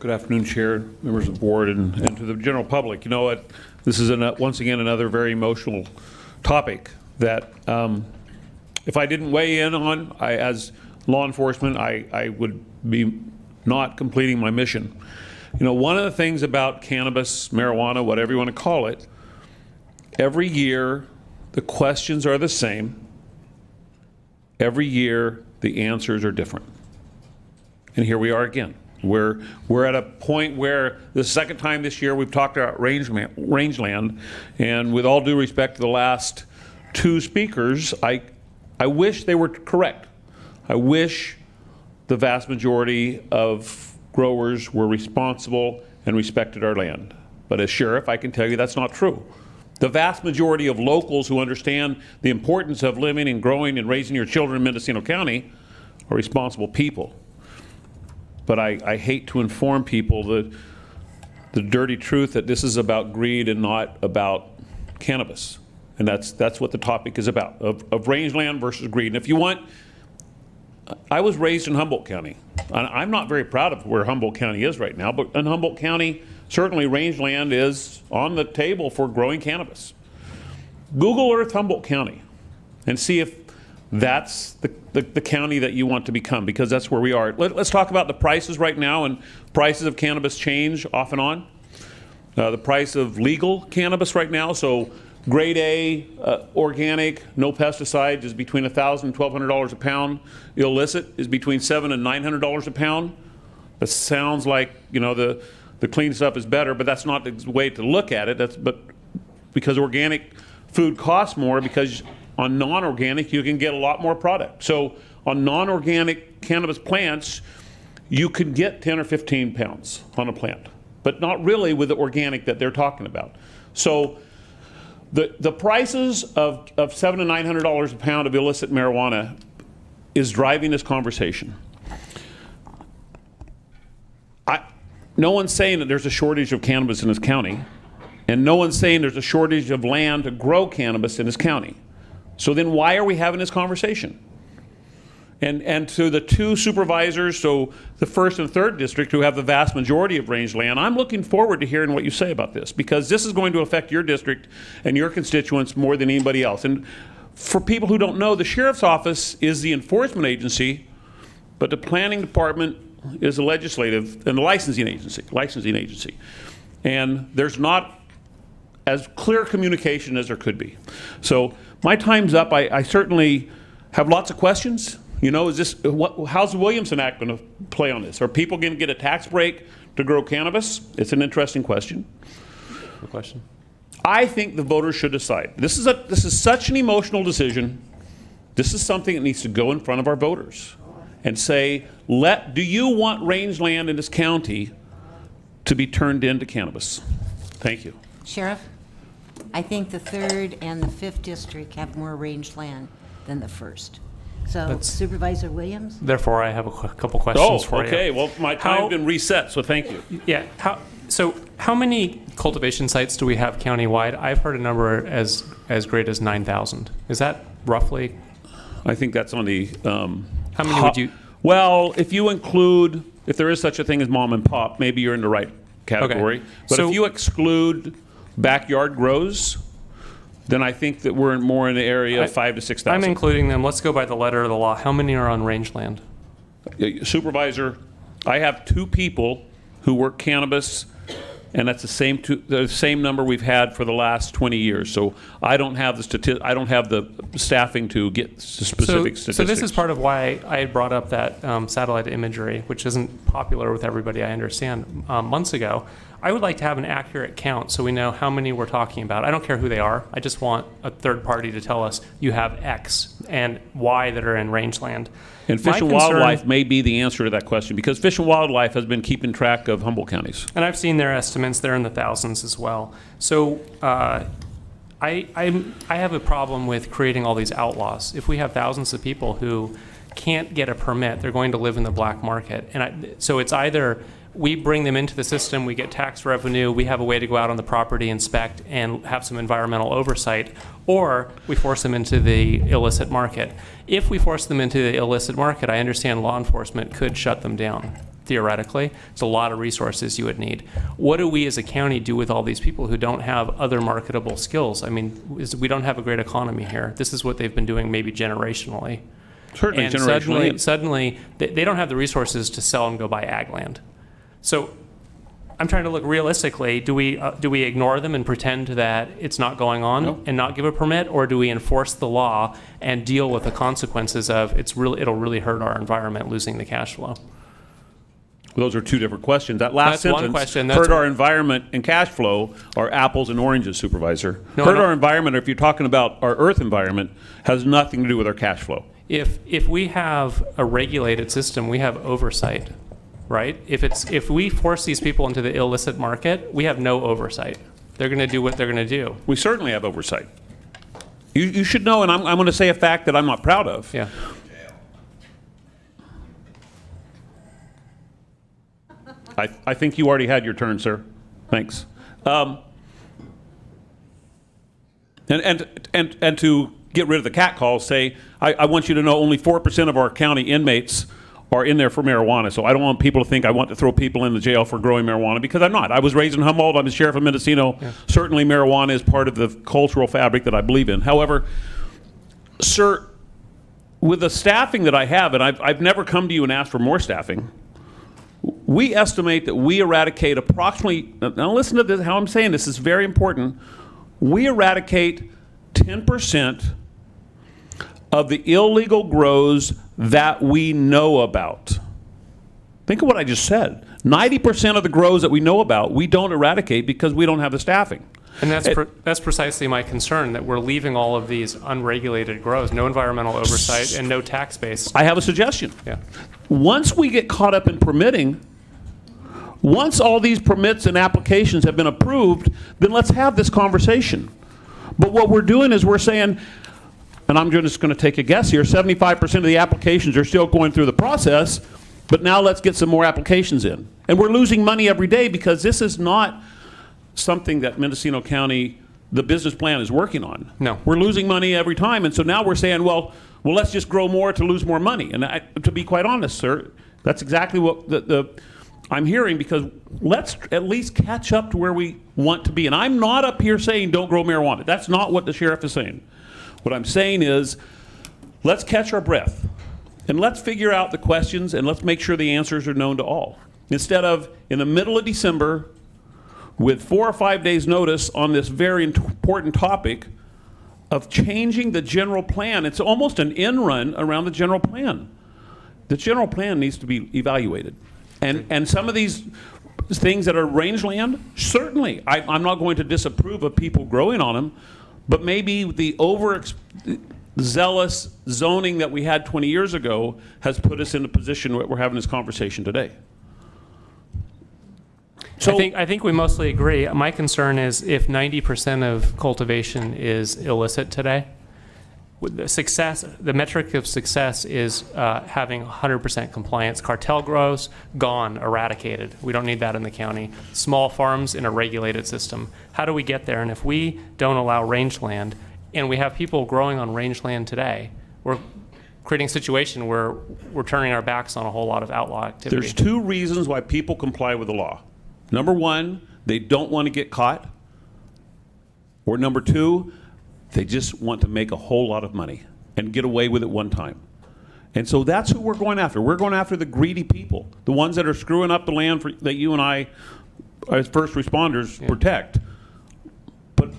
Good afternoon, Chair, members of the board, and to the general public. You know what? This is once again another very emotional topic that if I didn't weigh in on, as law enforcement, I would be not completing my mission. You know, one of the things about cannabis, marijuana, whatever you want to call it, every year the questions are the same. Every year the answers are different. And here we are again. We're at a point where the second time this year we've talked about Rangeland, and with all due respect to the last two speakers, I wish they were correct. I wish the vast majority of growers were responsible and respected our land. But as sheriff, I can tell you that's not true. The vast majority of locals who understand the importance of living and growing and raising your children in Mendocino County are responsible people. But I hate to inform people the dirty truth that this is about greed and not about cannabis. And that's what the topic is about, of rangeland versus greed. And if you want, I was raised in Humboldt County. I'm not very proud of where Humboldt County is right now, but in Humboldt County, certainly rangeland is on the table for growing cannabis. Google Earth Humboldt County and see if that's the county that you want to become, because that's where we are. Let's talk about the prices right now, and prices of cannabis change off and on. The price of legal cannabis right now, so grade A, organic, no pesticides, is between $1,000 and $1,200 a pound. Illicit is between $700 and $900 a pound. That sounds like, you know, the clean stuff is better, but that's not the way to look at it. But because organic food costs more, because on non-organic you can get a lot more product. So on non-organic cannabis plants, you could get 10 or 15 pounds on a plant, but not really with the organic that they're talking about. So the prices of $700 to $900 a pound of illicit marijuana is driving this conversation. No one's saying that there's a shortage of cannabis in this county, and no one's saying there's a shortage of land to grow cannabis in this county. So then why are we having this conversation? And to the two supervisors, so the 1st and 3rd district, who have the vast majority of rangeland, I'm looking forward to hearing what you say about this, because this is going to affect your district and your constituents more than anybody else. And for people who don't know, the sheriff's office is the enforcement agency, but the planning department is the legislative and the licensing agency. And there's not as clear communication as there could be. So my time's up. I certainly have lots of questions. You know, how's the Williamson Act going to play on this? Are people going to get a tax break to grow cannabis? It's an interesting question. Good question. I think the voters should decide. This is such an emotional decision. This is something that needs to go in front of our voters and say, do you want rangeland in this county to be turned into cannabis? Thank you. Sheriff, I think the 3rd and the 5th district have more rangeland than the 1st. So Supervisor Williams? Therefore, I have a couple questions for you. Oh, okay. Well, my time's been reset, so thank you. Yeah. How many cultivation sites do we have countywide? I've heard a number as great as 9,000. Is that roughly? I think that's on the... how many would you... Well, if you include, if there is such a thing as mom and pop, maybe you're in the right category. Okay. But if you exclude backyard grows, then I think that we're more in the area of 5,000 to 6,000. I'm including them. Let's go by the letter of the law. How many are on rangeland? Supervisor, I have 2 people who work cannabis, and that's the same number we've had for the last 20 years. So I don't have the staffing to get specific statistics. So this is part of why I had brought up that satellite imagery, which isn't popular with everybody, I understand, months ago. I would like to have an accurate count so we know how many we're talking about. I don't care who they are. I just want a third party to tell us you have X and Y that are in rangeland. And Fish and Wildlife may be the answer to that question, because Fish and Wildlife has been keeping track of Humboldt counties. And I've seen their estimates. They're in the thousands as well. So I have a problem with creating all these outlaws. If we have thousands of people who can't get a permit, they're going to live in the black market. And so it's either we bring them into the system, we get tax revenue, we have a way to go out on the property, inspect, and have some environmental oversight, or we force them into the illicit market. If we force them into the illicit market, I understand law enforcement could shut them down. theoretically. It's a lot of resources you would need. What do we as a county do with all these people who don't have other marketable skills? I mean, we don't have a great economy here. This is what they've been doing maybe generationally. Certainly, And generationally. suddenly they don't have the resources to sell and go buy ag land. So I'm trying to look realistically. Do we ignore them and pretend that it's not going on and not give a permit, or do we enforce the law and deal with the consequences of it'll really hurt our environment losing the cash flow? Those are two different questions. That last That's one sentence, question. hurt our environment and cash flow, are apples and oranges, Supervisor. Hurt our environment, if you're talking about our earth environment, has nothing to do with our cash flow. If we have a regulated system, we have oversight, right? If we force these people into the illicit market, we have no oversight. They're going to do what they're going to do. We certainly have oversight. You should know, and I'm going to say a fact that I'm not proud of. Yeah. I think you already had your turn, sir. Thanks. And to get rid of the cat calls, say, I want you to know only 4% of our county inmates are in there for marijuana. So I don't want people to think I want to throw people in the jail for growing marijuana, because I'm not. I was raised in Humboldt. I'm the sheriff of Mendocino. Yeah. Certainly marijuana is part of the cultural fabric that I believe in. However, sir, with the staffing that I have, and I've never come to you and asked for more staffing, we estimate that we eradicate approximately, now listen to this, how I'm saying this is very important, we eradicate 10% of the illegal grows that we know about. Think of what I just said. 90% of the grows that we know about, we don't eradicate because we don't have the staffing. And that's precisely my concern, that we're leaving all of these unregulated grows, no environmental oversight and no tax base. I have a suggestion. Yeah. Once we get caught up in permitting, once all these permits and applications have been approved, then let's have this conversation. But what we're doing is we're saying, and I'm just going to take a guess here, 75% of the applications are still going through the process, but now let's get some more applications in. And we're losing money every day because this is not something that Mendocino County, the business plan, is working on. No. We're losing money every time, and so now we're saying, well, let's just grow more to lose more money. And to be quite honest, sir, that's exactly what I'm hearing, because let's at least catch up to where we want to be. And I'm not up here saying don't grow marijuana. That's not what the sheriff is saying. What I'm saying is let's catch our breath and let's figure out the questions and let's make sure the answers are known to all. Instead of in the middle of December with 4 or 5 days notice on this very important topic of changing the general plan. It's almost an end run around the general plan. The general plan needs to be evaluated. And some of these things that are rangeland, certainly, I'm not going to disapprove of people growing on them, but maybe the zealous zoning that we had 20 years ago has put us in a position where we're having this conversation today. So I think we mostly agree. My concern is if 90% of cultivation is illicit today, the metric of success is having 100% compliance. Cartel grows, gone, eradicated. We don't need that in the county. Small farms in a regulated system. How do we get there? And if we don't allow rangeland, and we have people growing on rangeland today, we're creating a situation where we're turning our backs on a whole lot of outlaw activity. There's 2 reasons why people comply with the law. Number 1, they don't want to get caught. Or number 2, they just want to make a whole lot of money and get away with it one time. And so that's who we're going after. We're going after the greedy people, the ones that are screwing up the land that you and I, as first responders, protect. But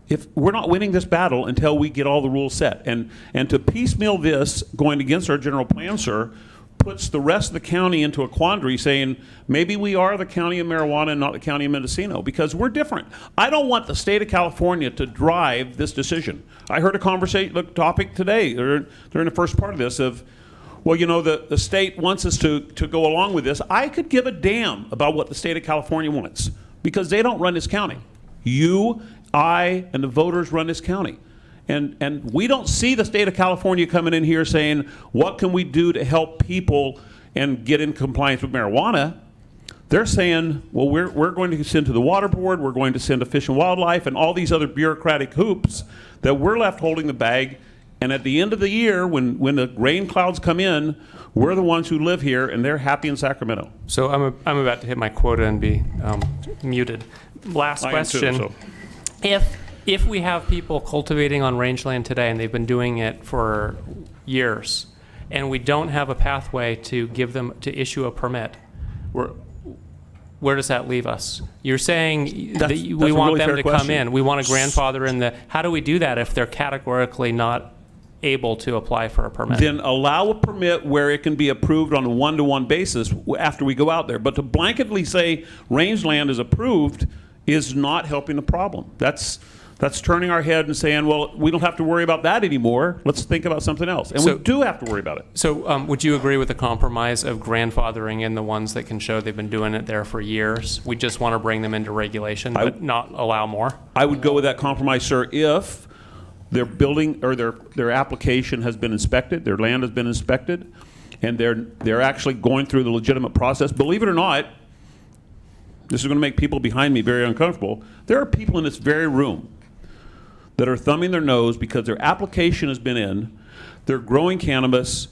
if we're not winning this battle until we get all the rules set. And to piecemeal this, going against our general plan, sir, puts the rest of the county into a quandary, saying maybe we are the county of marijuana and not the county of Mendocino, because we're different. I don't want the state of California to drive this decision. I heard a topic today during the first part of this of, well, you know, the state wants us to go along with this. I could give a damn about what the state of California wants, because they don't run this county. You, I, and the voters run this county. And we don't see the state of California coming in here saying, what can we do to help people and get in compliance with marijuana? They're saying, well, we're going to send to the water board, we're going to send to Fish and Wildlife, and all these other bureaucratic hoops that we're left holding the bag And at the end of the year, when the rain clouds come in, we're the ones who live here, and they're happy in Sacramento. So I'm about to hit my quota and be muted. Last I am too, question. so. If we have people cultivating on rangeland today and they've been doing it for years, and we don't have a pathway to give them to issue a permit, where does that leave us? You're saying that That's we a want really them fair to question. come in. We want a grandfather in the. How do we do that if they're categorically not able to apply for a permit? Then allow a permit where it can be approved on a one-to-one basis after we go out there. But to blanketly say rangeland is approved is not helping the problem. That's turning our head and saying, well, we don't have to worry about that anymore. Let's think about something else. And So- we do have to worry about it. So would you agree with the compromise of grandfathering in the ones that can show they've been doing it there for years? We just want to bring them into regulation, but not allow more? I would go with that compromise, sir, if their building or their application has been inspected, their land has been inspected, and they're actually going through the legitimate process. Believe it or not, this is going to make people behind me very uncomfortable. There are people in this very room that are thumbing their nose because their application has been in, they're growing cannabis,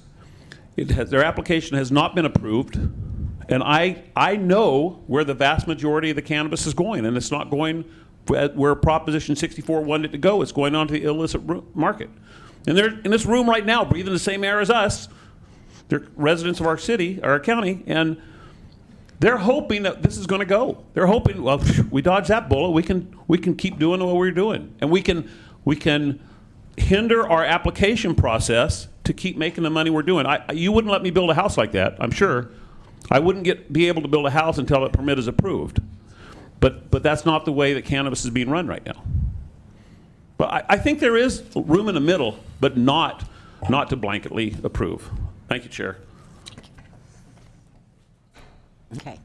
their application has not been approved, and I know where the vast majority of the cannabis is going, and it's not going where Proposition 64 wanted it to go. It's going onto the illicit market. And they're in this room right now, breathing the same air as us. They're residents of our city, our county, and they're hoping that this is going to go. They're hoping, well, we dodged that bullet. We can keep doing what we're doing, and we can hinder our application process to keep making the money we're doing. You wouldn't let me build a house like that, I'm sure. I wouldn't be able to build a house until a permit is approved. But that's not the way that cannabis is being run right now. But I think there is room in the middle, but not to blanketly approve. Thank you, Chair. Okay.